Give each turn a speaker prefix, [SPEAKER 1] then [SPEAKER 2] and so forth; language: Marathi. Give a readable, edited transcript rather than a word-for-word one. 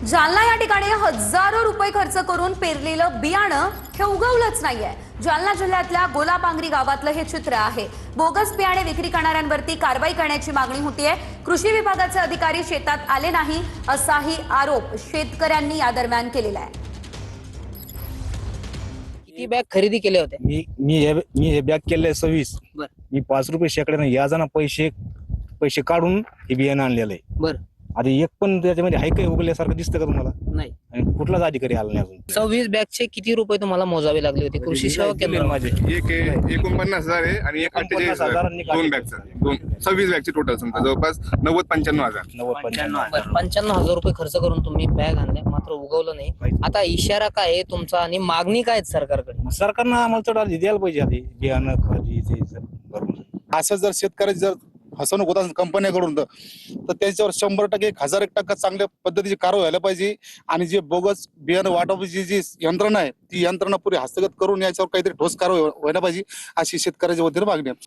[SPEAKER 1] जालना या ठिकाणी हजारो रुपये खर्च करून पेरलेलं बियाणं हे उगवलंच नाहीये। जालना जिल्ह्यातल्या गोलापांगरी गावातलं हे चित्र आहे। बोगस बियाणे विक्री करणाऱ्यांवरती कारवाई करण्याची मागणी होतीये। कृषी विभागाचे अधिकारी शेतात आले नाही असाही आरोप शेतकऱ्यांनी या दरम्यान केलेला आहे।
[SPEAKER 2] किती बॅग खरेदी केले होते?
[SPEAKER 3] मी हे बॅग केले 26।
[SPEAKER 2] बर
[SPEAKER 3] मी 5 रुपये शेकड्याने याजना पैसे काढून हे बियाणं आणलेलं आहे।
[SPEAKER 2] बर
[SPEAKER 3] आधी एक पण त्याच्यामध्ये हाय काही उगल्यासारखं दिसतं का तुम्हाला?
[SPEAKER 2] नाही।
[SPEAKER 3] आणि कुठलाच अधिकारी आला नाही अजून।
[SPEAKER 2] 26 बॅगचे किती रुपये तुम्हाला मोजावे लागले होते कृषी सेवा केंद्र?
[SPEAKER 3] माझे
[SPEAKER 4] एक 49,000 आहे आणि एक 48,000 दोन बॅगचा 26 बॅगचे टोटल समजा जवळपास 90-95,000
[SPEAKER 3] 90-95,000
[SPEAKER 2] 95,000 रुपये खर्च करून तुम्ही बॅग आणल्या मात्र उगवलं नाही। आता इशारा काय आहे तुमचा आणि मागणी काय आहे सरकारकडे?
[SPEAKER 3] सरकारनं आम्हाला थोडा द्यायला पाहिजे आधी बियाणं खत बरोबर।
[SPEAKER 5] असं जर शेतकऱ्याची जर फसवणूक होत असेल कंपन्याकडून तर त्याच्यावर 100% 1001% चांगल्या पद्धतीची कारवाई व्हायला पाहिजे। आणि जे बोगस बियाणं वाटपाची जी यंत्रणा आहे ती यंत्रणा पुरी हस्तगत करून याच्यावर काहीतरी ठोस कारवाई व्हायला पाहिजे अशी शेतकऱ्याच्या वतीने मागणी आहे।